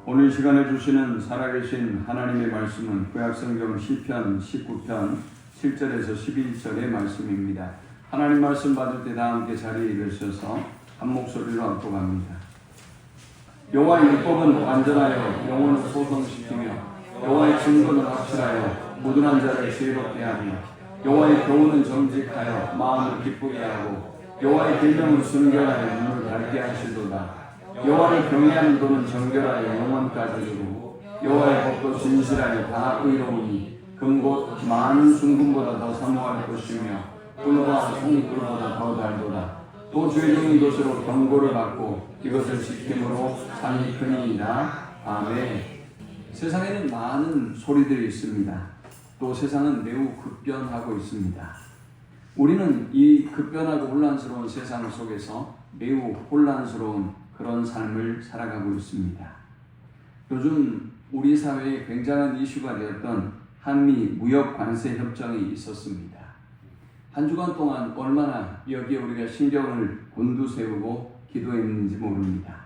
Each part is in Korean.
오늘 시간에 주시는 살아계신 하나님의 말씀은 구약성경 시편 19편 7절에서 11절의 말씀입니다. 하나님 말씀 받을 때 다 함께 자리에 일으셔서 한 목소리로 압도합니다. 여호와의 율법은 완전하여 영혼을 소성시키며 여호와의 증거는 확실하여 무둔한 자를 지혜롭게 하며 여호와의 교훈은 정직하여 마음을 기쁘게 하고 여호와의 계명은 순결하여 눈을 밝게 하시도다. 여호와를 경외하는 도는 정결하여 영원까지 이르고 여호와의 법도 진실하여 다 의로우니 금곧 많은 순금보다 더 사모할 것이며 꿀과 송꿀보다 더 달도다. 또 죄종인 것으로 경고를 받고 이것을 지킴으로 산이 크니이다. 아멘. 세상에는 많은 소리들이 있습니다. 또 세상은 매우 급변하고 있습니다. 우리는 이 급변하고 혼란스러운 세상 속에서 매우 혼란스러운 그런 삶을 살아가고 있습니다. 요즘 우리 사회에 굉장한 이슈가 되었던 한미 무역 관세 협정이 있었습니다. 한 주간 동안 얼마나 여기에 우리가 신경을 곤두세우고 기도했는지 모릅니다.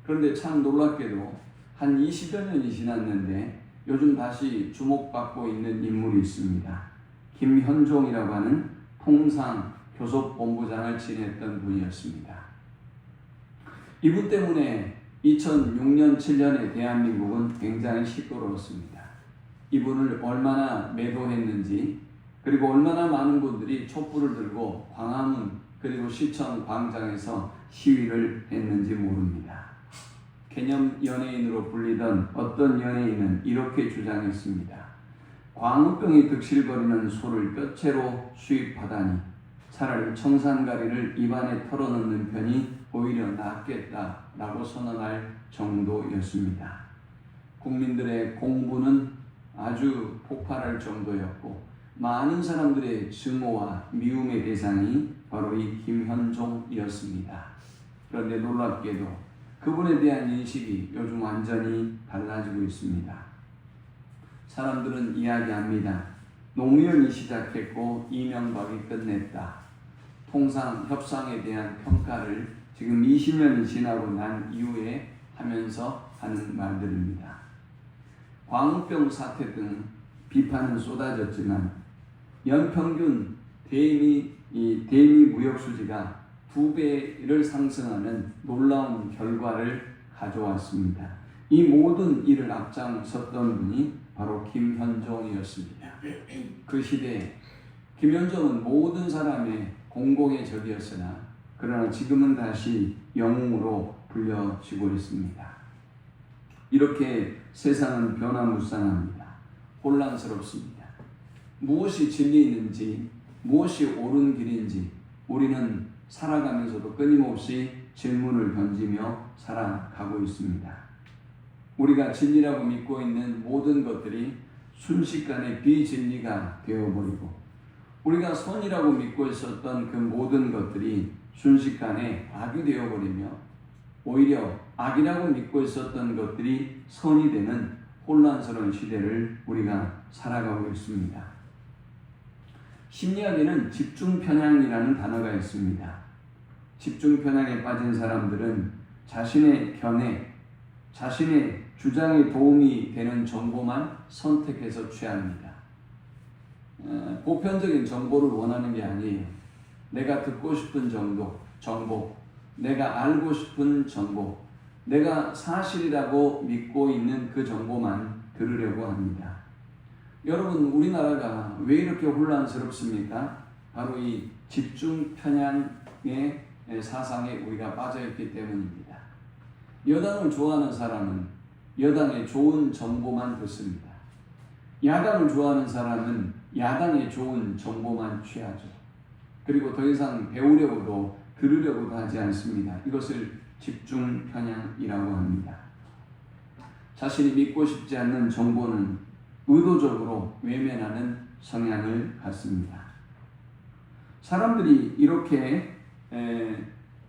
그런데 참 놀랍게도 한 20여 년이 지났는데 요즘 다시 주목받고 있는 인물이 있습니다. 김현종이라고 하는 통상교섭본부장을 지냈던 분이었습니다. 이분 때문에 2006년, 7년에 대한민국은 굉장히 시끄러웠습니다. 이분을 얼마나 매도했는지, 그리고 얼마나 많은 분들이 촛불을 들고 광화문 그리고 시청 광장에서 시위를 했는지 모릅니다. 개념 연예인으로 불리던 어떤 연예인은 이렇게 주장했습니다. 광우병이 득실거리는 소를 뼈채로 수입하다니 차라리 청산가리를 입안에 털어넣는 편이 오히려 낫겠다라고 선언할 정도였습니다. 국민들의 공분은 아주 폭발할 정도였고 많은 사람들의 증오와 미움의 대상이 바로 이 김현종이었습니다. 그런데 놀랍게도 그분에 대한 인식이 요즘 완전히 달라지고 있습니다. 사람들은 이야기합니다. 노무현이 시작했고 이명박이 끝냈다. 통상 협상에 대한 평가를 지금 20년이 지나고 난 이후에 하면서 하는 말들입니다. 광우병 사태 등 비판은 쏟아졌지만 연평균 대미 무역 수지가 2배를 상승하는 놀라운 결과를 가져왔습니다. 이 모든 일을 앞장섰던 분이 바로 김현종이었습니다. 그 시대에 김현종은 모든 사람의 공공의 적이었으나 그러나 지금은 다시 영웅으로 불려지고 있습니다. 이렇게 세상은 변화무쌍합니다. 혼란스럽습니다. 무엇이 진리인지, 무엇이 옳은 길인지 우리는 살아가면서도 끊임없이 질문을 던지며 살아가고 있습니다. 우리가 진리라고 믿고 있는 모든 것들이 순식간에 비진리가 되어버리고 우리가 선이라고 믿고 있었던 그 모든 것들이 순식간에 악이 되어버리며 오히려 악이라고 믿고 있었던 것들이 선이 되는 혼란스러운 시대를 우리가 살아가고 있습니다. 심리학에는 집중편향이라는 단어가 있습니다. 집중편향에 빠진 사람들은 자신의 견해, 자신의 주장에 도움이 되는 정보만 선택해서 취합니다. 보편적인 정보를 원하는 게 아니에요. 내가 듣고 싶은 정보, 내가 알고 싶은 정보, 내가 사실이라고 믿고 있는 그 정보만 들으려고 합니다. 여러분, 우리나라가 왜 이렇게 혼란스럽습니까? 바로 이 집중 편향의 사상에 우리가 빠져있기 때문입니다. 여당을 좋아하는 사람은 여당의 좋은 정보만 듣습니다. 야당을 좋아하는 사람은 야당의 좋은 정보만 취하죠. 그리고 더 이상 배우려고도 들으려고도 하지 않습니다. 이것을 집중 편향이라고 합니다. 자신이 믿고 싶지 않는 정보는 의도적으로 외면하는 성향을 갖습니다. 사람들이 이렇게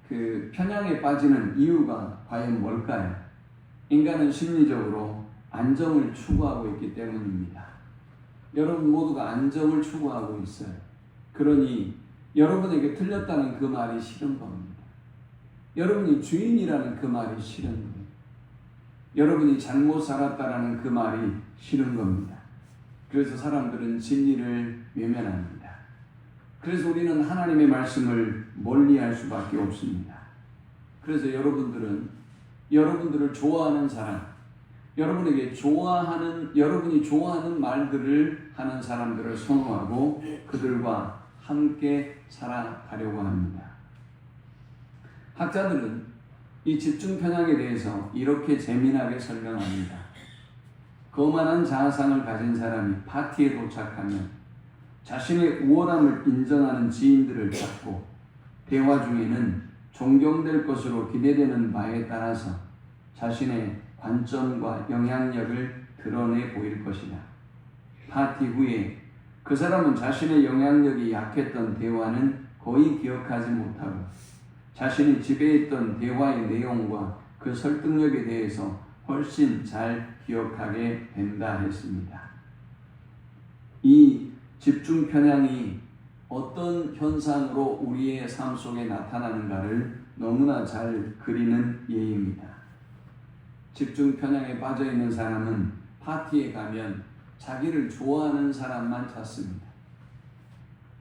그 편향에 빠지는 이유가 과연 뭘까요? 인간은 심리적으로 안정을 추구하고 있기 때문입니다. 여러분 모두가 안정을 추구하고 있어요. 그러니 여러분에게 틀렸다는 그 말이 싫은 겁니다. 여러분이 주인이라는 그 말이 싫은 거예요. 여러분이 잘못 살았다라는 그 말이 싫은 겁니다. 그래서 사람들은 진리를 외면합니다. 그래서 우리는 하나님의 말씀을 멀리할 수밖에 없습니다. 그래서 여러분들을 좋아하는 사람, 여러분이 좋아하는 말들을 하는 사람들을 선호하고 그들과 함께 살아가려고 합니다. 학자들은 이 집중 편향에 대해서 이렇게 재미나게 설명합니다. 거만한 자아상을 가진 사람이 파티에 도착하면 자신의 우월함을 인정하는 지인들을 찾고 대화 중에는 존경될 것으로 기대되는 바에 따라서 자신의 관점과 영향력을 드러내 보일 것이다. 파티 후에 그 사람은 자신의 영향력이 약했던 대화는 거의 기억하지 못하고 자신이 지배했던 대화의 내용과 그 설득력에 대해서 훨씬 잘 기억하게 된다 했습니다. 이 집중 편향이 어떤 현상으로 우리의 삶 속에 나타나는가를 너무나 잘 그리는 예입니다. 집중 편향에 빠져 있는 사람은 파티에 가면 자기를 좋아하는 사람만 찾습니다.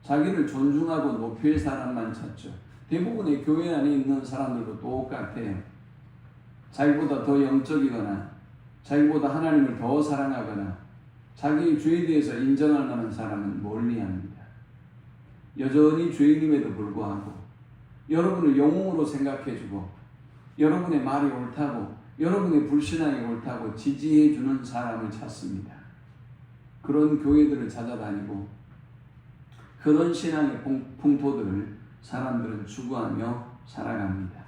자기를 존중하고 높일 사람만 찾죠. 대부분의 교회 안에 있는 사람들도 똑같아요. 자기보다 더 영적이거나 자기보다 하나님을 더 사랑하거나 자기 죄에 대해서 인정할 만한 사람은 멀리합니다. 여전히 죄인임에도 불구하고 여러분을 영웅으로 생각해주고 여러분의 말이 옳다고 여러분의 불신앙이 옳다고 지지해주는 사람을 찾습니다. 그런 교회들을 찾아다니고 그런 신앙의 풍토들을 사람들은 추구하며 살아갑니다.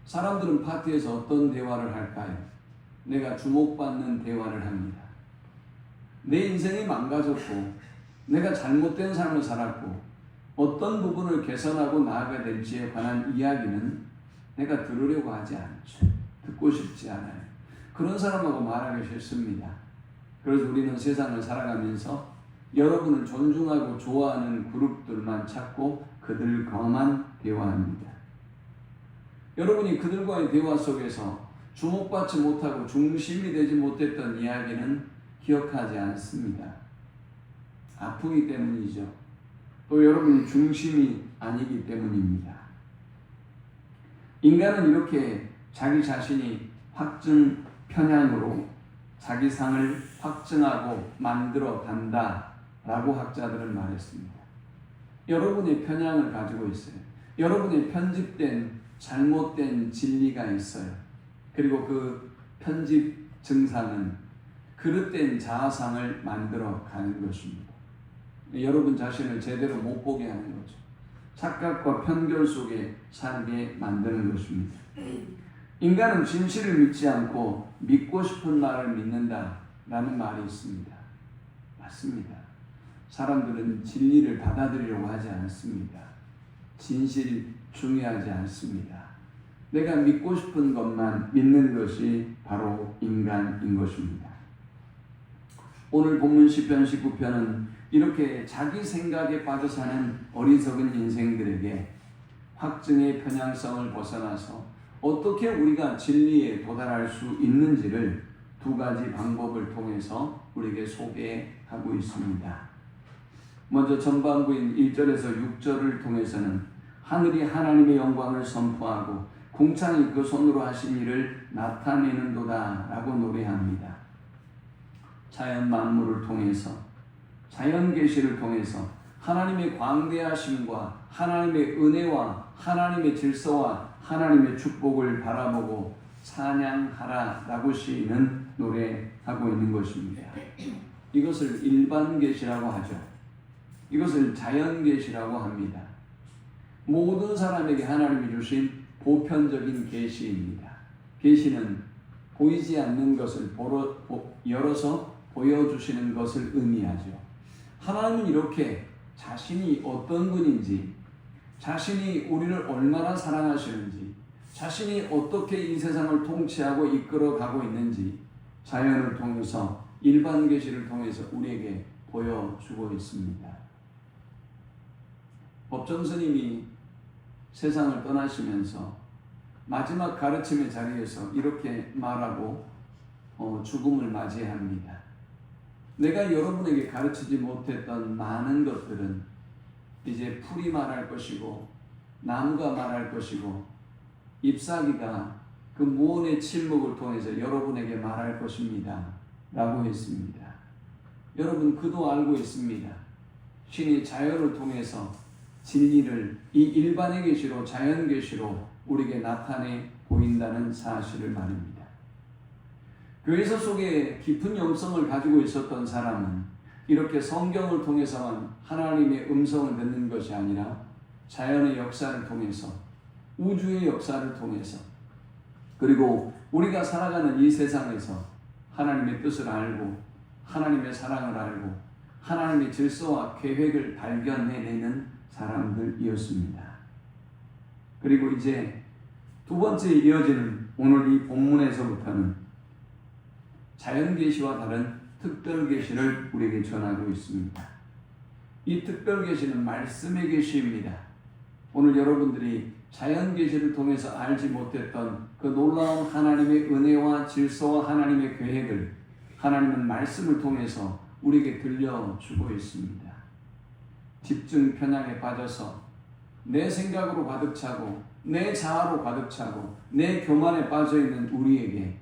사람들은 파티에서 어떤 대화를 할까요? 내가 주목받는 대화를 합니다. 내 인생이 망가졌고 내가 잘못된 삶을 살았고 어떤 부분을 개선하고 나아가야 될지에 관한 이야기는 내가 들으려고 하지 않죠. 듣고 싶지 않아요. 그런 사람하고 말하기 싫습니다. 그래서 우리는 세상을 살아가면서 여러분을 존중하고 좋아하는 그룹들만 찾고 그들과만 대화합니다. 여러분이 그들과의 대화 속에서 주목받지 못하고 중심이 되지 못했던 이야기는 기억하지 않습니다. 아프기 때문이죠. 또 여러분이 중심이 아니기 때문입니다. 인간은 이렇게 자기 자신이 확증 편향으로 자기 상을 확증하고 만들어 간다라고 학자들은 말했습니다. 여러분의 편향을 가지고 있어요. 여러분의 편집된 잘못된 진리가 있어요. 그리고 그 편집 증상은 그릇된 자아상을 만들어 가는 것입니다. 여러분 자신을 제대로 못 보게 하는 거죠. 착각과 편견 속에 살게 만드는 것입니다. 인간은 진실을 믿지 않고 믿고 싶은 말을 믿는다라는 말이 있습니다. 맞습니다. 사람들은 진리를 받아들이려고 하지 않습니다. 진실이 중요하지 않습니다. 내가 믿고 싶은 것만 믿는 것이 바로 인간인 것입니다. 오늘 본문 시편 19편은 이렇게 자기 생각에 빠져 사는 어리석은 인생들에게 확증의 편향성을 벗어나서 어떻게 우리가 진리에 도달할 수 있는지를 두 가지 방법을 통해서 우리에게 소개하고 있습니다. 먼저 전반부인 1절에서 6절을 통해서는 하늘이 하나님의 영광을 선포하고 궁창이 그 손으로 하신 일을 나타내는도다 라고 노래합니다. 자연 만물을 통해서 자연 계시를 통해서 하나님의 광대하심과 하나님의 은혜와 하나님의 질서와 하나님의 축복을 바라보고 찬양하라 라고 시인은 노래하고 있는 것입니다. 이것을 일반 계시라고 하죠. 이것을 자연 계시라고 합니다. 모든 사람에게 하나님이 주신 보편적인 계시입니다. 계시는 보이지 않는 것을 열어서 보여주시는 것을 의미하죠. 하나님은 이렇게 자신이 어떤 분인지, 자신이 우리를 얼마나 사랑하시는지, 자신이 어떻게 이 세상을 통치하고 이끌어가고 있는지 자연을 통해서 일반 계시를 통해서 우리에게 보여주고 있습니다. 법정 스님이 세상을 떠나시면서 마지막 가르침의 자리에서 이렇게 말하고 죽음을 맞이합니다. 내가 여러분에게 가르치지 못했던 많은 것들은 이제 풀이 말할 것이고 나무가 말할 것이고 잎사귀가 그 무언의 침묵을 통해서 여러분에게 말할 것입니다 라고 했습니다. 여러분 그도 알고 있습니다. 신이 자연을 통해서 진리를 이 일반의 계시로 자연 계시로 우리에게 나타내 보인다는 사실을 말입니다. 교회서 속에 깊은 영성을 가지고 있었던 사람은 이렇게 성경을 통해서만 하나님의 음성을 듣는 것이 아니라 자연의 역사를 통해서 우주의 역사를 통해서 그리고 우리가 살아가는 이 세상에서 하나님의 뜻을 알고 하나님의 사랑을 알고 하나님의 질서와 계획을 발견해내는 사람들이었습니다. 그리고 이제 두 번째 이어지는 오늘 이 본문에서부터는 자연계시와 다른 특별계시를 우리에게 전하고 있습니다. 이 특별계시는 말씀의 계시입니다. 오늘 여러분들이 자연계시를 통해서 알지 못했던 그 놀라운 하나님의 은혜와 질서와 하나님의 계획을 하나님은 말씀을 통해서 우리에게 들려주고 있습니다. 집중 편향에 빠져서 내 생각으로 가득 차고 내 자아로 가득 차고 내 교만에 빠져있는 우리에게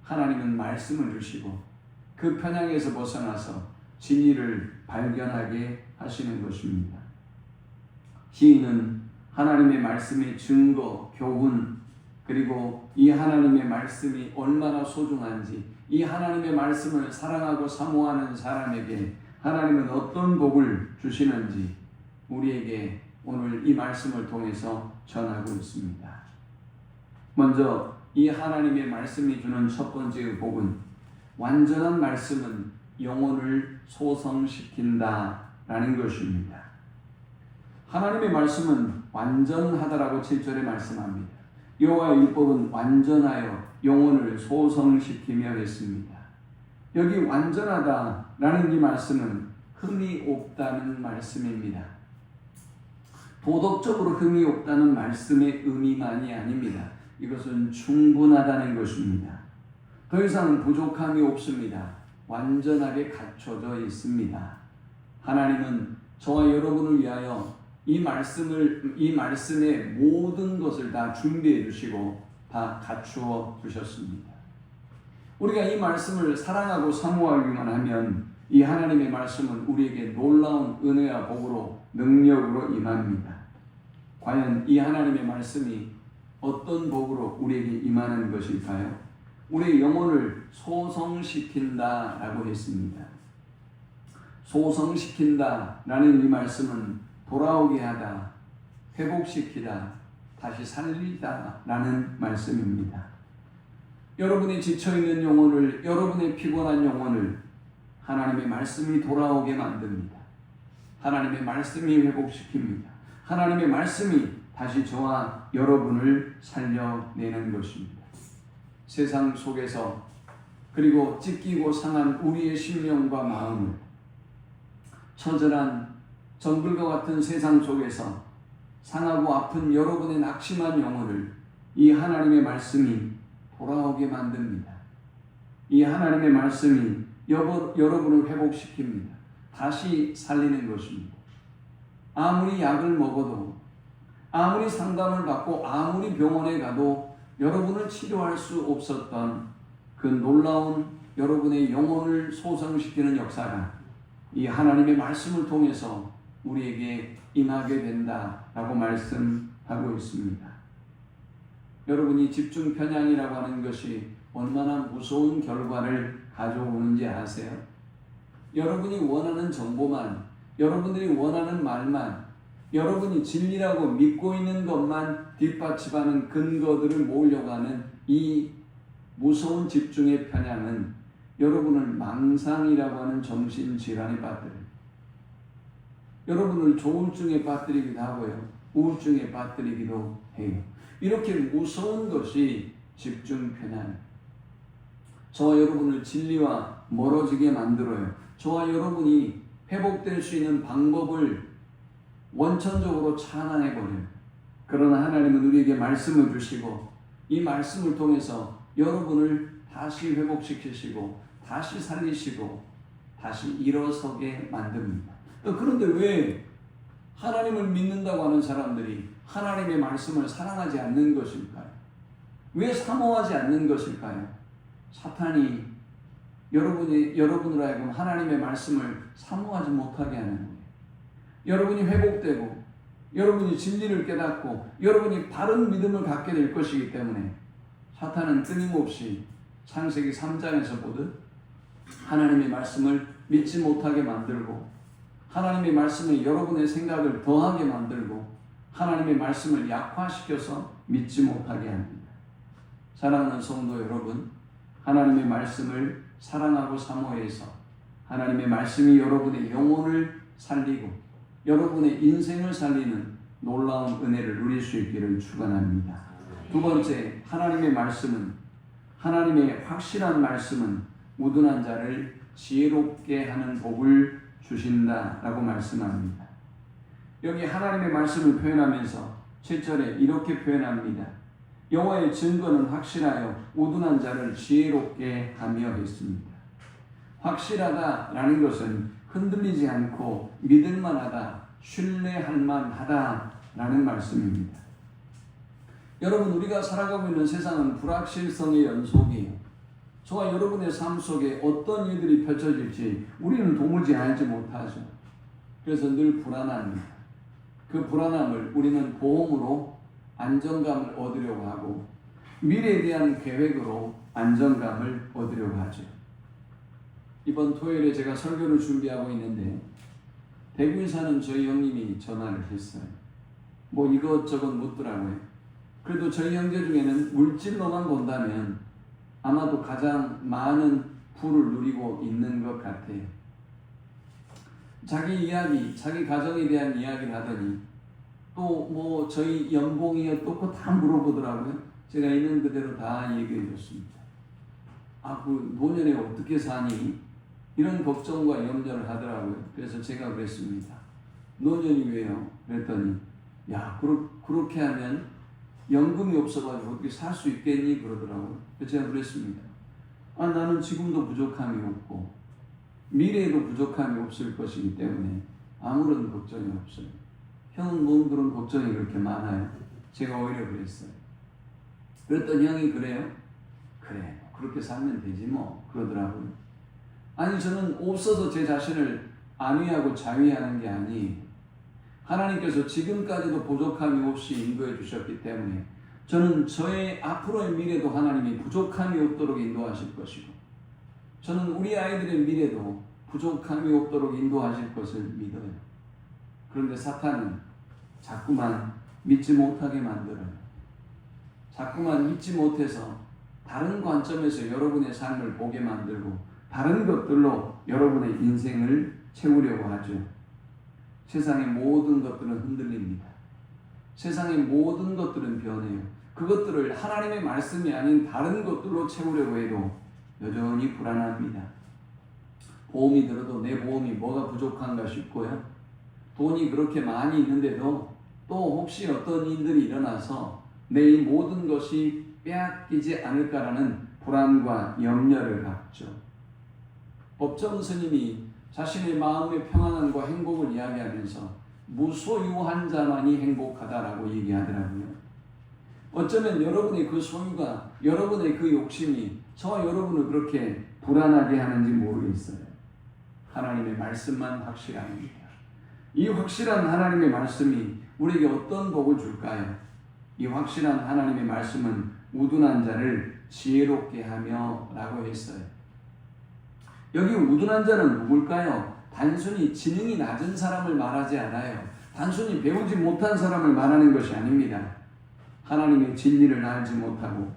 하나님은 말씀을 주시고 그 편향에서 벗어나서 진리를 발견하게 하시는 것입니다. 시인은 하나님의 말씀의 증거, 교훈, 그리고 이 하나님의 말씀이 얼마나 소중한지, 이 하나님의 말씀을 사랑하고 사모하는 사람에게 하나님은 어떤 복을 주시는지 우리에게 오늘 이 말씀을 통해서 전하고 있습니다. 먼저 이 하나님의 말씀이 주는 첫 번째 복은 완전한 말씀은 영혼을 소성시킨다라는 것입니다. 하나님의 말씀은 완전하다라고 7절에 말씀합니다. 여호와의 율법은 완전하여 영혼을 소성시키며 했습니다. 여기 완전하다라는 이 말씀은 흠이 없다는 말씀입니다. 도덕적으로 흠이 없다는 말씀의 의미만이 아닙니다. 이것은 충분하다는 것입니다. 더 이상 부족함이 없습니다. 완전하게 갖춰져 있습니다. 하나님은 저와 여러분을 위하여 이 말씀의 모든 것을 다 준비해 주시고 다 갖추어 주셨습니다. 우리가 이 말씀을 사랑하고 사모하기만 하면 이 하나님의 말씀은 우리에게 놀라운 은혜와 복으로 능력으로 임합니다. 과연 이 하나님의 말씀이 어떤 복으로 우리에게 임하는 것일까요? 우리의 영혼을 소성시킨다라고 했습니다. 소성시킨다라는 이 말씀은 돌아오게 하다, 회복시키다, 다시 살리다라는 말씀입니다. 여러분이 지쳐있는 영혼을, 여러분의 피곤한 영혼을 하나님의 말씀이 돌아오게 만듭니다. 하나님의 말씀이 회복시킵니다. 하나님의 말씀이 다시 저와 여러분을 살려내는 것입니다. 세상 속에서 그리고 찢기고 상한 우리의 심령과 마음을 처절한 정글과 같은 세상 속에서 상하고 아픈 여러분의 낙심한 영혼을 이 하나님의 말씀이 돌아오게 만듭니다. 이 하나님의 말씀이 여러분을 회복시킵니다. 다시 살리는 것입니다. 아무리 약을 먹어도, 아무리 상담을 받고, 아무리 병원에 가도 여러분을 치료할 수 없었던 그 놀라운 여러분의 영혼을 소성시키는 역사가 이 하나님의 말씀을 통해서 우리에게 임하게 된다라고 말씀하고 있습니다. 여러분이 집중 편향이라고 하는 것이 얼마나 무서운 결과를 가져오는지 아세요? 여러분이 원하는 정보만, 여러분들이 원하는 말만, 여러분이 진리라고 믿고 있는 것만 뒷받침하는 근거들을 모으려고 하는 이 무서운 집중의 편향은 여러분을 망상이라고 하는 정신질환에 빠뜨려요. 여러분을 조울증에 빠뜨리기도 하고요. 우울증에 빠뜨리기도 해요. 이렇게 무서운 것이 집중 편향. 저와 여러분을 진리와 멀어지게 만들어요. 저와 여러분이 회복될 수 있는 방법을 원천적으로 차단해버려요. 그러나 하나님은 우리에게 말씀을 주시고 이 말씀을 통해서 여러분을 다시 회복시키시고 다시 살리시고 다시 일어서게 만듭니다. 그런데 왜 하나님을 믿는다고 하는 사람들이 하나님의 말씀을 사랑하지 않는 것일까요? 왜 사모하지 않는 것일까요? 사탄이 여러분으로 하여금 하나님의 말씀을 사모하지 못하게 하는 거예요. 여러분이 회복되고 여러분이 진리를 깨닫고 여러분이 바른 믿음을 갖게 될 것이기 때문에 사탄은 끊임없이 창세기 3장에서 보듯 하나님의 말씀을 믿지 못하게 만들고 하나님의 말씀에 여러분의 생각을 더하게 만들고 하나님의 말씀을 약화시켜서 믿지 못하게 합니다. 사랑하는 성도 여러분, 하나님의 말씀을 사랑하고 사모해서 하나님의 말씀이 여러분의 영혼을 살리고 여러분의 인생을 살리는 놀라운 은혜를 누릴 수 있기를 축원합니다. 두 번째, 하나님의 말씀은 하나님의 확실한 말씀은 우둔한 자를 지혜롭게 하는 복을 주신다라고 말씀합니다. 여기 하나님의 말씀을 표현하면서 7절에 이렇게 표현합니다. 여호와의 증거는 확실하여 우둔한 자를 지혜롭게 하며 했습니다. 확실하다라는 것은 흔들리지 않고 믿을만하다, 신뢰할 만하다라는 말씀입니다. 여러분, 우리가 살아가고 있는 세상은 불확실성의 연속이에요. 저와 여러분의 삶 속에 어떤 일들이 펼쳐질지 우리는 도무지 알지 못하죠. 그래서 늘 불안합니다. 그 불안함을 우리는 보험으로 안정감을 얻으려고 하고 미래에 대한 계획으로 안정감을 얻으려고 하죠. 이번 토요일에 제가 설교를 준비하고 있는데 대구에 사는 저희 형님이 전화를 했어요. 뭐 이것저것 묻더라고요. 그래도 저희 형제 중에는 물질로만 본다면 아마도 가장 많은 부를 누리고 있는 것 같아요. 자기 이야기, 자기 가정에 대한 이야기를 하더니 또 뭐 저희 연봉이 어떻고 다 물어보더라고요. 제가 있는 그대로 다 얘기해 줬습니다. 그 노년에 어떻게 사니? 이런 걱정과 염려를 하더라고요. 그래서 제가 그랬습니다. 노년이 왜요? 그랬더니 그렇게 하면 연금이 없어가지고 어떻게 살 수 있겠니? 그러더라고요. 그래서 제가 그랬습니다. 나는 지금도 부족함이 없고 미래에도 부족함이 없을 것이기 때문에 아무런 걱정이 없어요. 형은 뭔 그런 걱정이 그렇게 많아요? 제가 오히려 그랬어요. 그랬더니 형이 그래요? 그래, 그렇게 살면 되지 뭐 그러더라고요. 아니, 저는 없어서 제 자신을 안위하고 자위하는 게 아니에요. 하나님께서 지금까지도 부족함이 없이 인도해 주셨기 때문에 저는 저의 앞으로의 미래도 하나님이 부족함이 없도록 인도하실 것이고 저는 우리 아이들의 미래도 부족함이 없도록 인도하실 것을 믿어요. 그런데 사탄은 자꾸만 믿지 못하게 만들어요. 자꾸만 믿지 못해서 다른 관점에서 여러분의 삶을 보게 만들고 다른 것들로 여러분의 인생을 채우려고 하죠. 세상의 모든 것들은 흔들립니다. 세상의 모든 것들은 변해요. 그것들을 하나님의 말씀이 아닌 다른 것들로 채우려고 해도 여전히 불안합니다. 보험이 들어도 내 보험이 뭐가 부족한가 싶고요. 돈이 그렇게 많이 있는데도 또 혹시 어떤 일들이 일어나서 내 이 모든 것이 빼앗기지 않을까라는 불안과 염려를 갖죠. 법정 스님이 자신의 마음의 평안함과 행복을 이야기하면서 무소유한 자만이 행복하다라고 얘기하더라고요. 어쩌면 여러분의 그 소유가, 여러분의 그 욕심이 저와 여러분을 그렇게 불안하게 하는지 모르겠어요. 하나님의 말씀만 확실합니다. 이 확실한 하나님의 말씀이 우리에게 어떤 복을 줄까요? 이 확실한 하나님의 말씀은 우둔한 자를 지혜롭게 하며 라고 했어요. 여기 우둔한 자는 누굴까요? 단순히 지능이 낮은 사람을 말하지 않아요. 단순히 배우지 못한 사람을 말하는 것이 아닙니다. 하나님의 진리를 알지 못하고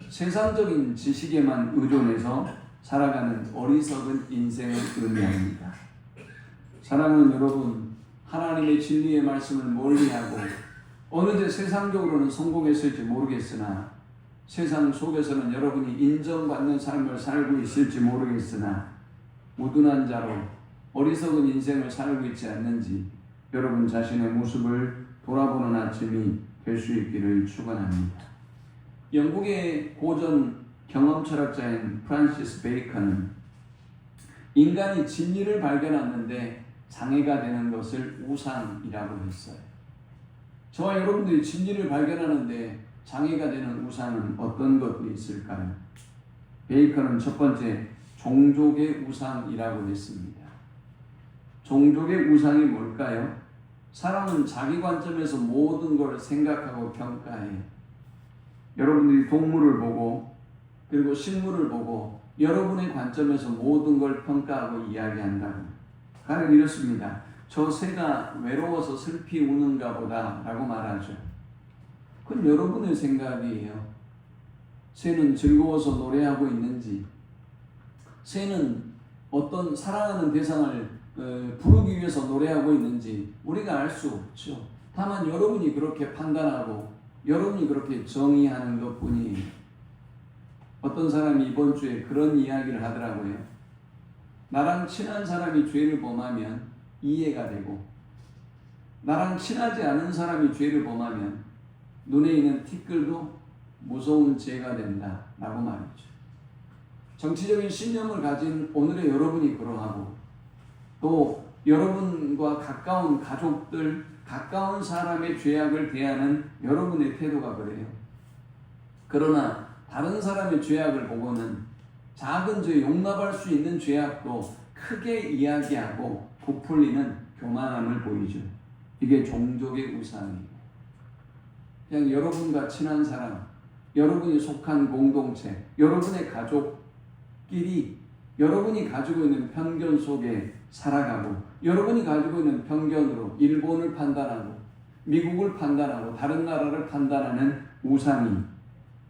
세상적인 지식에만 의존해서 살아가는 어리석은 인생을 의미합니다. 사랑하는 여러분, 하나님의 진리의 말씀을 멀리하고 어느새 세상적으로는 성공했을지 모르겠으나 세상 속에서는 여러분이 인정받는 삶을 살고 있을지 모르겠으나 우둔한 자로 어리석은 인생을 살고 있지 않는지 여러분 자신의 모습을 돌아보는 아침이 될 수 있기를 축원합니다. 영국의 고전 경험 철학자인 프란시스 베이컨은 인간이 진리를 발견하는데 장애가 되는 것을 우상이라고 했어요. 저와 여러분들이 진리를 발견하는데 장애가 되는 우상은 어떤 것들이 있을까요? 베이컨은 첫 번째 종족의 우상이라고 했습니다. 종족의 우상이 뭘까요? 사람은 자기 관점에서 모든 걸 생각하고 평가해요. 여러분들이 동물을 보고 그리고 식물을 보고 여러분의 관점에서 모든 걸 평가하고 이야기한다고. 가령 이렇습니다. 저 새가 외로워서 슬피 우는가 보다 라고 말하죠. 그건 여러분의 생각이에요. 새는 즐거워서 노래하고 있는지, 새는 어떤 사랑하는 대상을 부르기 위해서 노래하고 있는지 우리가 알 수 없죠. 다만 여러분이 그렇게 판단하고 여러분이 그렇게 정의하는 것뿐이에요. 어떤 사람이 이번 주에 그런 이야기를 하더라고요. 나랑 친한 사람이 죄를 범하면 이해가 되고 나랑 친하지 않은 사람이 죄를 범하면 눈에 있는 티끌도 무서운 죄가 된다 라고 말했죠. 정치적인 신념을 가진 오늘의 여러분이 그러하고 또 여러분과 가까운 가족들, 가까운 사람의 죄악을 대하는 여러분의 태도가 그래요. 그러나 다른 사람의 죄악을 보고는 작은 죄, 용납할 수 있는 죄악도 크게 이야기하고 부풀리는 교만함을 보이죠. 이게 종족의 우상이에요. 그냥 여러분과 친한 사람, 여러분이 속한 공동체, 여러분의 가족끼리 여러분이 가지고 있는 편견 속에 살아가고 여러분이 가지고 있는 편견으로 일본을 판단하고 미국을 판단하고 다른 나라를 판단하는 우상이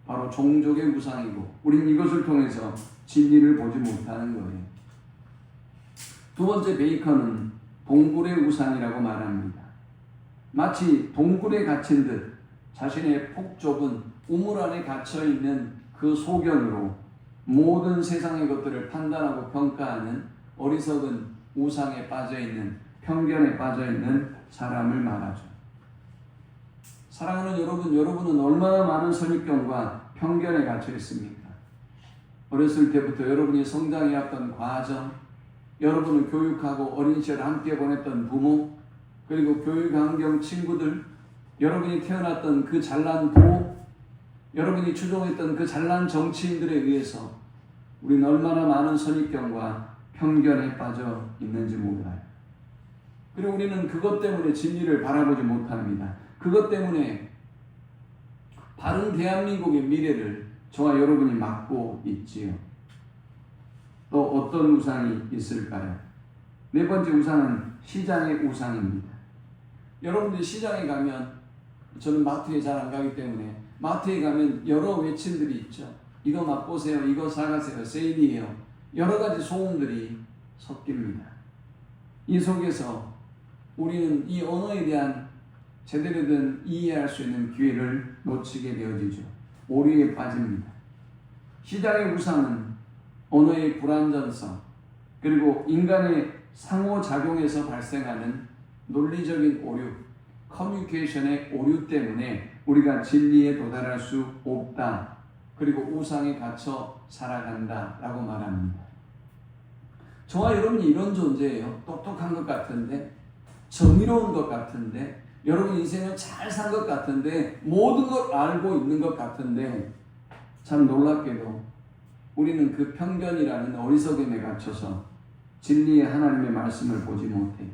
바로 종족의 우상이고 우린 이것을 통해서 진리를 보지 못하는 거예요. 두 번째 베이컨은 동굴의 우상이라고 말합니다. 마치 동굴에 갇힌 듯 자신의 폭 좁은 우물 안에 갇혀있는 그 소견으로 모든 세상의 것들을 판단하고 평가하는 어리석은 우상에 빠져있는 편견에 빠져있는 사람을 말하죠. 사랑하는 여러분, 여러분은 얼마나 많은 선입견과 편견에 갇혀 있습니까? 어렸을 때부터 여러분이 성장해왔던 과정, 여러분을 교육하고 어린 시절 함께 보냈던 부모, 그리고 교육 환경 친구들, 여러분이 태어났던 그 잘난 도, 여러분이 추종했던 그 잘난 정치인들에 의해서 우리는 얼마나 많은 선입견과 편견에 빠져 있는지 몰라요. 그리고 우리는 그것 때문에 진리를 바라보지 못합니다. 그것 때문에 바른 대한민국의 미래를 저와 여러분이 막고 있지요. 또 어떤 우상이 있을까요? 네 번째 우상은 시장의 우상입니다. 여러분들이 시장에 가면, 저는 마트에 잘 안 가기 때문에 마트에 가면 여러 외침들이 있죠. 이거 맛보세요. 이거 사가세요. 세일이에요. 여러 가지 소음들이 섞입니다. 이 속에서 우리는 이 언어에 대한 제대로 된 이해할 수 있는 기회를 놓치게 되어지죠. 오류에 빠집니다. 시장의 우상은 언어의 불완전성, 그리고 인간의 상호작용에서 발생하는 논리적인 오류, 커뮤니케이션의 오류 때문에 우리가 진리에 도달할 수 없다. 그리고 우상에 갇혀 살아간다 라고 말합니다. 저와 여러분이 이런 존재예요. 똑똑한 것 같은데, 정의로운 것 같은데, 여러분 인생을 잘 산 것 같은데, 모든 걸 알고 있는 것 같은데, 참 놀랍게도 우리는 그 편견이라는 어리석음에 갇혀서 진리의 하나님의 말씀을 보지 못해요.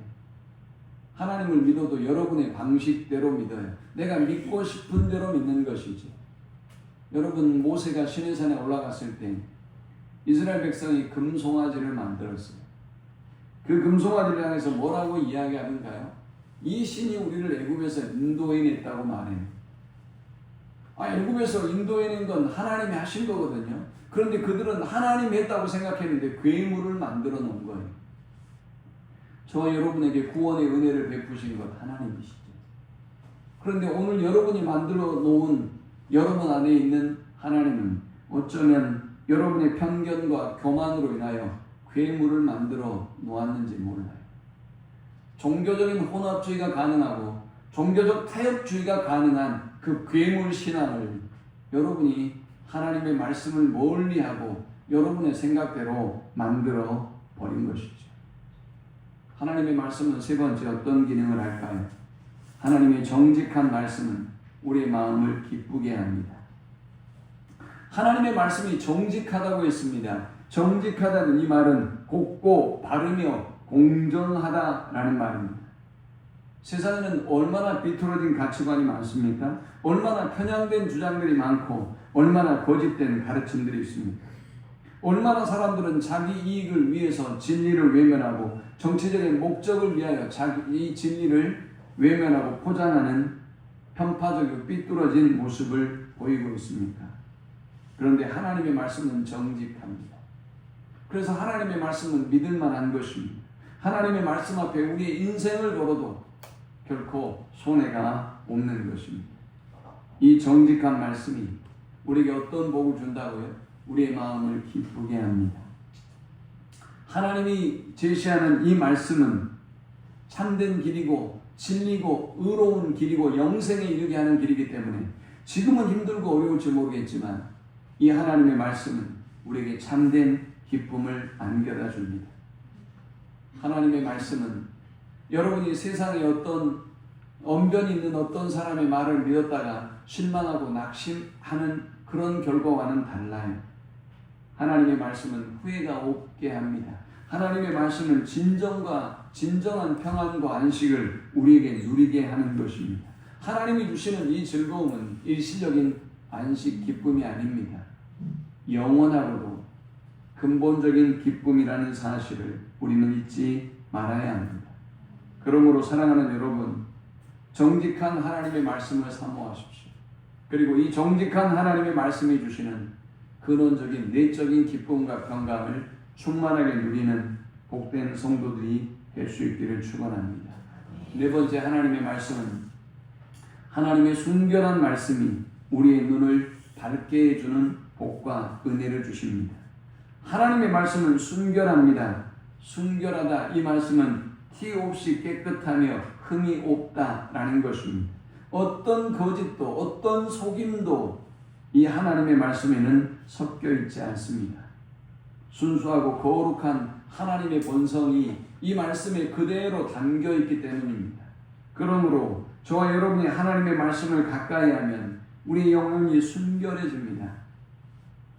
하나님을 믿어도 여러분의 방식대로 믿어요. 내가 믿고 싶은 대로 믿는 것이지. 여러분, 모세가 시내산에 올라갔을 때 이스라엘 백성이 금송아지를 만들었어요. 그 금송아지를 향해서 뭐라고 이야기하는가요? 이 신이 우리를 애굽에서 인도해냈다고 말해요. 애굽에서 인도해낸 건 하나님이 하신 거거든요. 그런데 그들은 하나님이 했다고 생각했는데 괴물을 만들어 놓은 거예요. 저와 여러분에게 구원의 은혜를 베푸신 것 하나님이시죠. 그런데 오늘 여러분이 만들어 놓은 여러분 안에 있는 하나님은 어쩌면 여러분의 편견과 교만으로 인하여 괴물을 만들어 놓았는지 몰라요. 종교적인 혼합주의가 가능하고 종교적 타협주의가 가능한 그 괴물 신앙을 여러분이 하나님의 말씀을 멀리하고 여러분의 생각대로 만들어 버린 것이죠. 하나님의 말씀은 세 번째 어떤 기능을 할까요? 하나님의 정직한 말씀은 우리의 마음을 기쁘게 합니다. 하나님의 말씀이 정직하다고 했습니다. 정직하다는 이 말은 곱고 바르며 공정하다라는 말입니다. 세상에는 얼마나 비틀어진 가치관이 많습니까? 얼마나 편향된 주장들이 많고 얼마나 거짓된 가르침들이 있습니까? 얼마나 사람들은 자기 이익을 위해서 진리를 외면하고 정치적인 목적을 위하여 자기 이 진리를 외면하고 포장하는 편파적이고 삐뚤어진 모습을 보이고 있습니까? 그런데 하나님의 말씀은 정직합니다. 그래서 하나님의 말씀은 믿을 만한 것입니다. 하나님의 말씀 앞에 우리의 인생을 걸어도 결코 손해가 없는 것입니다. 이 정직한 말씀이 우리에게 어떤 복을 준다고요? 우리의 마음을 기쁘게 합니다. 하나님이 제시하는 이 말씀은 참된 길이고 진리고 의로운 길이고 영생에 이르게 하는 길이기 때문에 지금은 힘들고 어려울지 모르겠지만 이 하나님의 말씀은 우리에게 참된 기쁨을 안겨다 줍니다. 하나님의 말씀은 여러분이 세상에 어떤 언변이 있는 어떤 사람의 말을 믿었다가 실망하고 낙심하는 그런 결과와는 달라요. 하나님의 말씀은 후회가 없게 합니다. 하나님의 말씀은 진정한 평안과 안식을 우리에게 누리게 하는 것입니다. 하나님이 주시는 이 즐거움은 일시적인 안식 기쁨이 아닙니다. 영원하고도 근본적인 기쁨이라는 사실을 우리는 잊지 말아야 합니다. 그러므로 사랑하는 여러분, 정직한 하나님의 말씀을 사모하십시오. 그리고 이 정직한 하나님의 말씀이 주시는 근원적인 내적인 기쁨과 평강을 충만하게 누리는 복된 성도들이 될 수 있기를 축원합니다. 네 번째 하나님의 말씀은 하나님의 순결한 말씀이 우리의 눈을 밝게 해주는 복과 은혜를 주십니다. 하나님의 말씀은 순결합니다. 순결하다 이 말씀은 티 없이 깨끗하며 흠이 없다라는 것입니다. 어떤 거짓도 어떤 속임도 이 하나님의 말씀에는 섞여 있지 않습니다. 순수하고 거룩한 하나님의 본성이 이 말씀에 그대로 담겨 있기 때문입니다. 그러므로 저와 여러분이 하나님의 말씀을 가까이 하면 우리 영혼이 순결해집니다.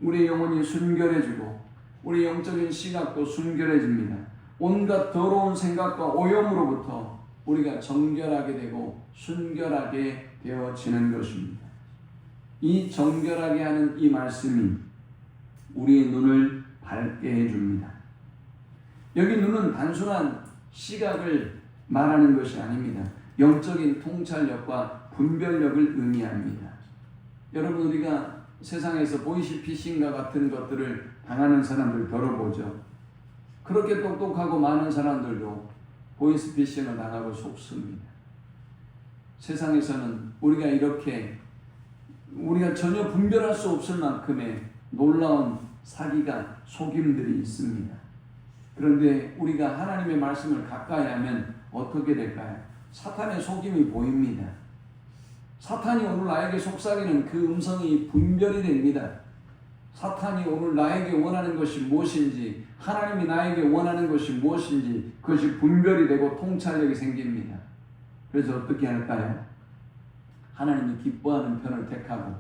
우리 영혼이 순결해지고 우리 영적인 시각도 순결해집니다. 온갖 더러운 생각과 오염으로부터 우리가 정결하게 되고 순결하게 되어지는 것입니다. 이 정결하게 하는 이 말씀이 우리의 눈을 밝게 해줍니다. 여기 눈은 단순한 시각을 말하는 것이 아닙니다. 영적인 통찰력과 분별력을 의미합니다. 여러분, 우리가 세상에서 보이시피싱과 같은 것들을 당하는 사람들 들어보죠. 그렇게 똑똑하고 많은 사람들도 보이스피싱을 당하고 속습니다. 세상에서는 우리가 전혀 분별할 수 없을 만큼의 놀라운 사기가 속임들이 있습니다. 그런데 우리가 하나님의 말씀을 가까이 하면 어떻게 될까요? 사탄의 속임이 보입니다. 사탄이 오늘 나에게 속삭이는 그 음성이 분별이 됩니다. 사탄이 오늘 나에게 원하는 것이 무엇인지, 하나님이 나에게 원하는 것이 무엇인지 그것이 분별이 되고 통찰력이 생깁니다. 그래서 어떻게 할까요? 하나님이 기뻐하는 편을 택하고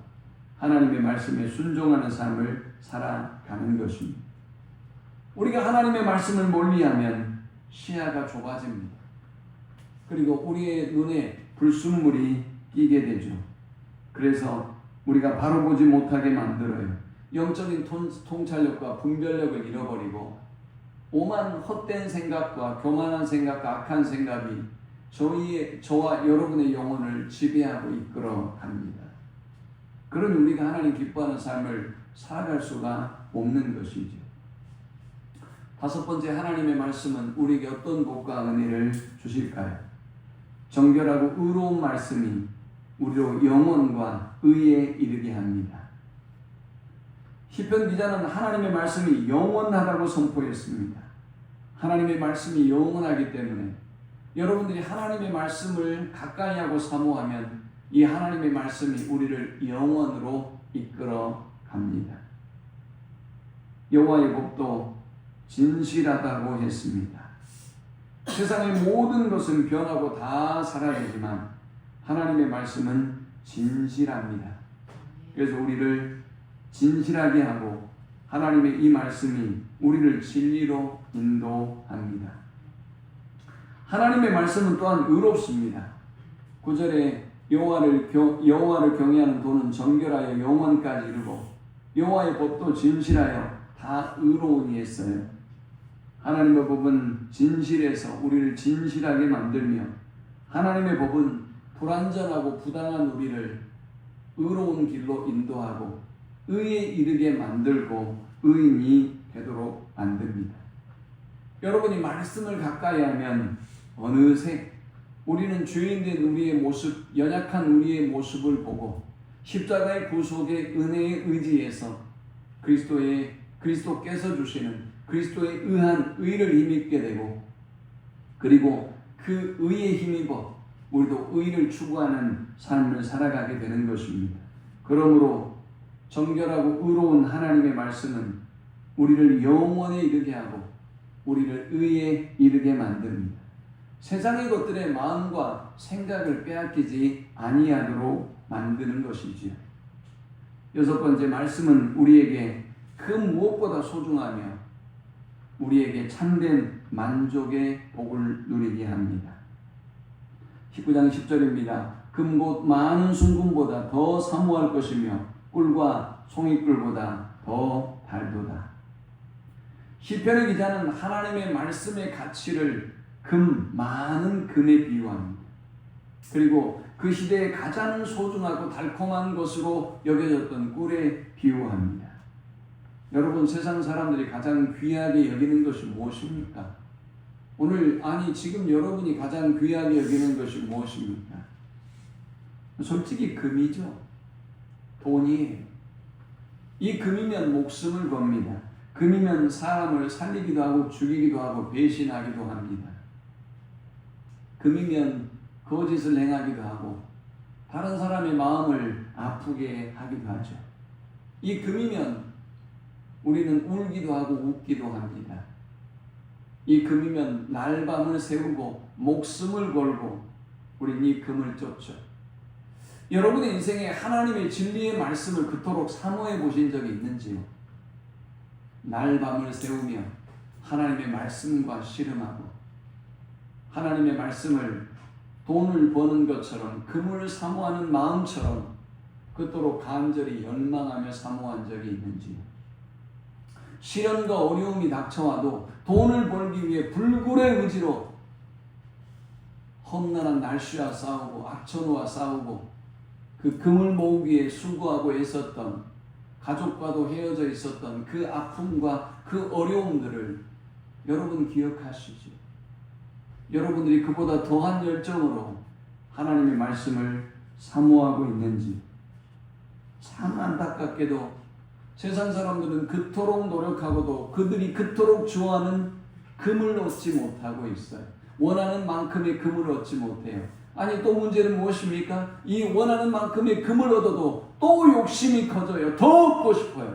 하나님의 말씀에 순종하는 삶을 살아가는 것입니다. 우리가 하나님의 말씀을 멀리하면 시야가 좁아집니다. 그리고 우리의 눈에 불순물이 끼게 되죠. 그래서 우리가 바로 보지 못하게 만들어요. 영적인 통찰력과 분별력을 잃어버리고 오만 헛된 생각과 교만한 생각과 악한 생각이 저와 여러분의 영혼을 지배하고 이끌어 갑니다. 그런 우리가 하나님 기뻐하는 삶을 살아갈 수가 없는 것이죠. 다섯 번째, 하나님의 말씀은 우리에게 어떤 복과 은혜를 주실까요? 정결하고 의로운 말씀이 우리로 영원과 의에 이르게 합니다. 시편 기자는 하나님의 말씀이 영원하다고 선포했습니다. 하나님의 말씀이 영원하기 때문에 여러분들이 하나님의 말씀을 가까이 하고 사모하면 이 하나님의 말씀이 우리를 영원으로 이끌어 갑니다. 여호와의 법도 진실하다고 했습니다. 세상의 모든 것은 변하고 다 사라지지만 하나님의 말씀은 진실합니다. 그래서 우리를 진실하게 하고 하나님의 이 말씀이 우리를 진리로 인도합니다. 하나님의 말씀은 또한 의롭습니다. 9절에 여호와를 경외하는 도는 정결하여 영원까지 이르고 여호와의 법도 진실하여 다 의로우니 했어요. 하나님의 법은 진실해서 우리를 진실하게 만들며 하나님의 법은 불완전하고 부당한 우리를 의로운 길로 인도하고 의에 이르게 만들고 의인이 되도록 만듭니다. 여러분이 말씀을 가까이 하면 어느새 우리는 주인된 우리의 모습, 연약한 우리의 모습을 보고 십자가의 구속의 은혜에 의지해서 그리스도께서 주시는 그리스도에 의한 의를 힘입게 되고 그리고 그 의에 힘입어 우리도 의를 추구하는 삶을 살아가게 되는 것입니다. 그러므로 정결하고 의로운 하나님의 말씀은 우리를 영원에 이르게 하고 우리를 의에 이르게 만듭니다. 세상의 것들의 마음과 생각을 빼앗기지 아니하도록 만드는 것이지요. 여섯 번째, 말씀은 우리에게 그 무엇보다 소중하며 우리에게 참된 만족의 복을 누리게 합니다. 19장 10절입니다. 금 곧 많은 순금보다 더 사모할 것이며 꿀과 송이꿀보다 더 달도다. 시편의 기자는 하나님의 말씀의 가치를 많은 금에 비유합니다. 그리고 그 시대에 가장 소중하고 달콤한 것으로 여겨졌던 꿀에 비유합니다. 여러분, 세상 사람들이 가장 귀하게 여기는 것이 무엇입니까? 지금 여러분이 가장 귀하게 여기는 것이 무엇입니까? 솔직히 금이죠. 돈이에요. 이 금이면 목숨을 겁니다. 금이면 사람을 살리기도 하고 죽이기도 하고 배신하기도 합니다. 금이면 거짓을 행하기도 하고 다른 사람의 마음을 아프게 하기도 하죠. 이 금이면 우리는 울기도 하고 웃기도 합니다. 이 금이면 날밤을 세우고 목숨을 걸고 우린 이 금을 쫓죠. 여러분의 인생에 하나님의 진리의 말씀을 그토록 사모해 보신 적이 있는지요? 날밤을 세우며 하나님의 말씀과 씨름하고 하나님의 말씀을 돈을 버는 것처럼 금을 사모하는 마음처럼 그토록 간절히 열망하며 사모한 적이 있는지요? 시련과 어려움이 닥쳐와도 돈을 벌기 위해 불굴의 의지로 험난한 날씨와 싸우고 악천후와 싸우고 그 금을 모으기 위해 수고하고 애썼던 가족과도 헤어져 있었던 그 아픔과 그 어려움들을 여러분 기억하시죠? 여러분들이 그보다 더한 열정으로 하나님의 말씀을 사모하고 있는지. 참 안타깝게도 세상 사람들은 그토록 노력하고도 그들이 그토록 좋아하는 금을 얻지 못하고 있어요. 원하는 만큼의 금을 얻지 못해요. 아니, 또 문제는 무엇입니까? 이 원하는 만큼의 금을 얻어도 또 욕심이 커져요. 더 얻고 싶어요.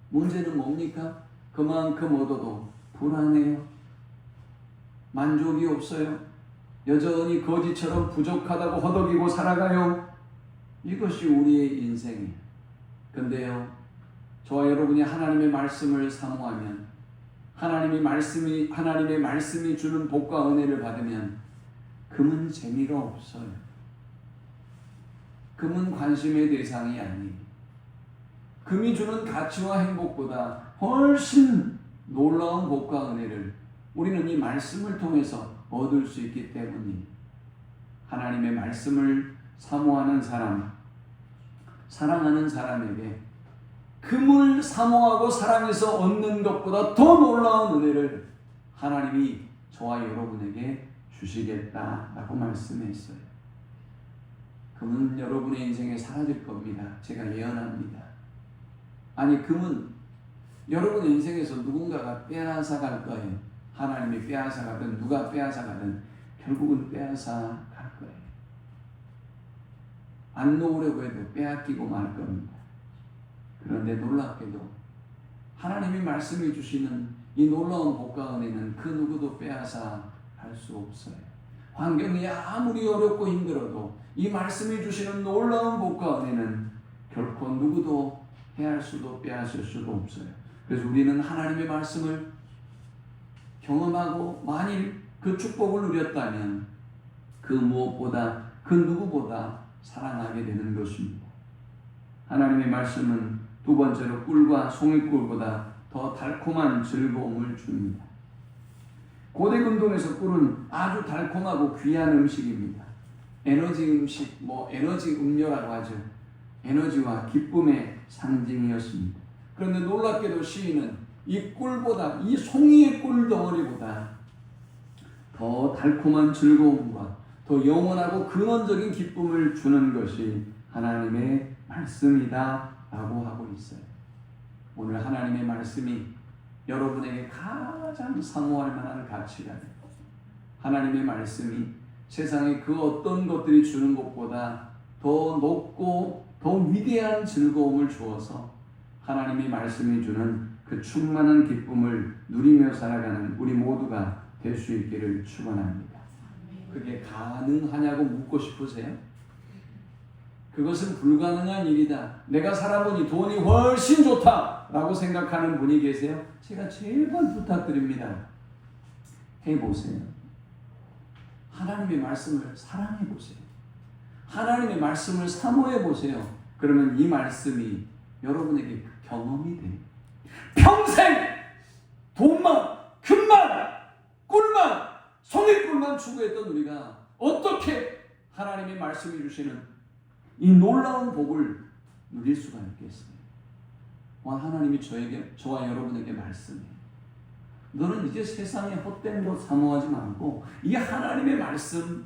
문제는 뭡니까? 그만큼 얻어도 불안해요. 만족이 없어요. 여전히 거지처럼 부족하다고 허덕이고 살아가요. 이것이 우리의 인생이에요. 근데요, 저와 여러분이 하나님의 말씀을 사모하면 하나님의 말씀이 주는 복과 은혜를 받으면 금은 재미가 없어요. 금은 관심의 대상이 아니에요. 금이 주는 가치와 행복보다 훨씬 놀라운 복과 은혜를 우리는 이 말씀을 통해서 얻을 수 있기 때문이에요. 하나님의 말씀을 사모하는 사람, 사랑하는 사람에게 금을 사모하고 사랑해서 얻는 것보다 더 놀라운 은혜를 하나님이 저와 여러분에게 주시겠다라고 말씀했어요. 금은 여러분의 인생에 사라질 겁니다. 제가 예언합니다. 아니, 금은 여러분의 인생에서 누군가가 빼앗아 갈 거예요. 하나님이 빼앗아 가든 누가 빼앗아 가든 결국은 빼앗아 갈 거예요. 안 놓으려고 해도 빼앗기고 말 겁니다. 그런데 놀랍게도 하나님이 말씀해 주시는 이 놀라운 복과 은혜는 그 누구도 빼앗아 갈 수 없어요. 환경이 아무리 어렵고 힘들어도 이 말씀해 주시는 놀라운 복과 은혜는 결코 누구도 해할 수도 빼앗을 수도 없어요. 그래서 우리는 하나님의 말씀을 경험하고 만일 그 축복을 누렸다면 그 무엇보다 그 누구보다 사랑하게 되는 것입니다. 하나님의 말씀은 두 번째로 꿀과 송이꿀보다 더 달콤한 즐거움을 줍니다. 고대 근동에서 꿀은 아주 달콤하고 귀한 음식입니다. 에너지 음식, 에너지 음료라고 하죠. 에너지와 기쁨의 상징이었습니다. 그런데 놀랍게도 시인은 이 꿀보다, 이 송이의 꿀 덩어리보다 더 달콤한 즐거움과 더 영원하고 근원적인 기쁨을 주는 것이 하나님의 말씀이다 라고 하고 있어요. 오늘 하나님의 말씀이 여러분에게 가장 사모할 만한 가치가 돼요. 하나님의 말씀이 세상의 그 어떤 것들이 주는 것보다 더 높고 더 위대한 즐거움을 주어서 하나님의 말씀이 주는 그 충만한 기쁨을 누리며 살아가는 우리 모두가 될 수 있기를 축원합니다. 그게 가능하냐고 묻고 싶으세요? 그것은 불가능한 일이다. 내가 살아보니 돈이 훨씬 좋다라고 생각하는 분이 계세요? 제가 제발 부탁드립니다. 해보세요. 하나님의 말씀을 사랑해보세요. 하나님의 말씀을 사모해보세요. 그러면 이 말씀이 여러분에게 경험이 돼요. 평생 돈만, 금만, 꿀만, 송이꿀만 추구했던 우리가 어떻게 하나님의 말씀이 주시는 이 놀라운 복을 누릴 수가 있겠어요? 하나님이 저와 여러분에게 말씀해요. 너는 이제 세상의 헛된 것 사모하지 말고 이 하나님의 말씀,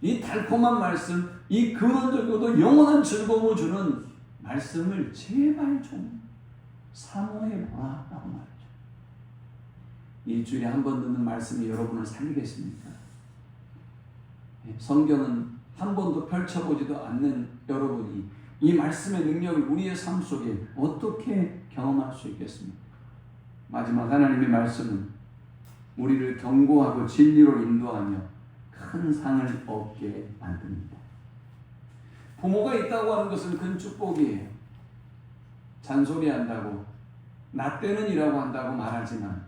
이 달콤한 말씀, 이 근원적이고도 영원한 즐거움을 주는 말씀을 제발 좀 사모해보라 라고 말이죠. 일주일에 한 번 듣는 말씀이 여러분을 살리겠습니까? 성경은 한 번도 펼쳐보지도 않는 여러분이 이 말씀의 능력을 우리의 삶 속에 어떻게 경험할 수 있겠습니까? 마지막 하나님의 말씀은 우리를 경고하고 진리로 인도하며 큰 상을 얻게 만듭니다. 부모가 있다고 하는 것은 큰 축복이에요. 잔소리한다고, 나 때는 이라고 한다고 말하지만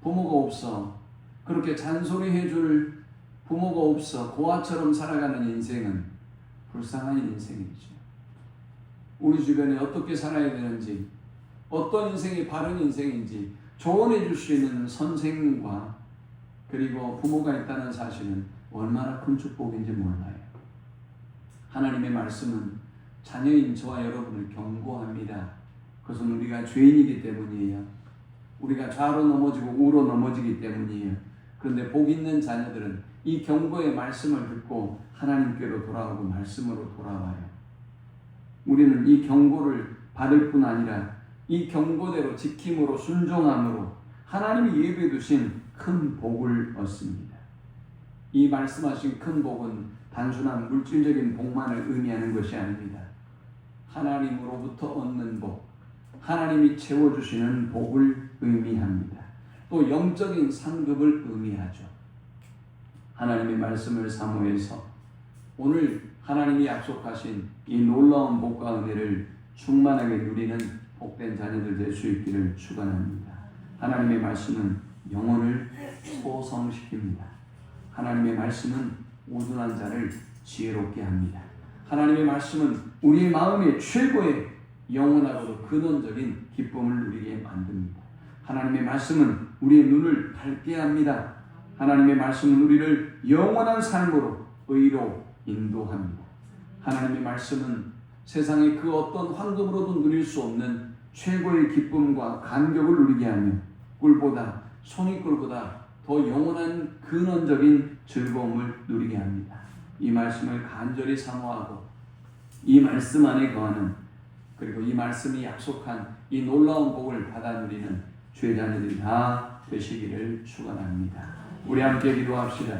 부모가 없어, 그렇게 잔소리해줄 부모가 없어 고아처럼 살아가는 인생은 불쌍한 인생이죠. 우리 주변에 어떻게 살아야 되는지, 어떤 인생이 바른 인생인지 조언해 줄 수 있는 선생님과 그리고 부모가 있다는 사실은 얼마나 큰 축복인지 몰라요. 하나님의 말씀은 자녀인 저와 여러분을 경고합니다. 그것은 우리가 죄인이기 때문이에요. 우리가 좌로 넘어지고 우로 넘어지기 때문이에요. 그런데 복 있는 자녀들은 이 경고의 말씀을 듣고 하나님께로 돌아오고 말씀으로 돌아와요. 우리는 이 경고를 받을 뿐 아니라 이 경고대로 지킴으로 순종함으로 하나님이 예비해 두신 큰 복을 얻습니다. 이 말씀하신 큰 복은 단순한 물질적인 복만을 의미하는 것이 아닙니다. 하나님으로부터 얻는 복, 하나님이 채워주시는 복을 의미합니다. 또 영적인 상급을 의미하죠. 하나님의 말씀을 사모해서 오늘 하나님이 약속하신 이 놀라운 복과 은혜를 충만하게 누리는 복된 자녀들 될 수 있기를 축원합니다. 하나님의 말씀은 영혼을 소성시킵니다. 하나님의 말씀은 우둔한 자를 지혜롭게 합니다. 하나님의 말씀은 우리의 마음의 최고의 영원하고도 근원적인 기쁨을 누리게 만듭니다. 하나님의 말씀은 우리의 눈을 밝게 합니다. 하나님의 말씀은 우리를 영원한 삶으로 의로 인도합니다. 하나님의 말씀은 세상의 그 어떤 황금으로도 누릴 수 없는 최고의 기쁨과 감격을 누리게 하며 꿀보다 송이꿀보다 더 영원한 근원적인 즐거움을 누리게 합니다. 이 말씀을 간절히 사모하고 이 말씀 안에 거하는, 그리고 이 말씀이 약속한 이 놀라운 복을 받아 누리는 주의 자녀들이 다 되시기를 축원합니다. 우리 함께 기도합시다.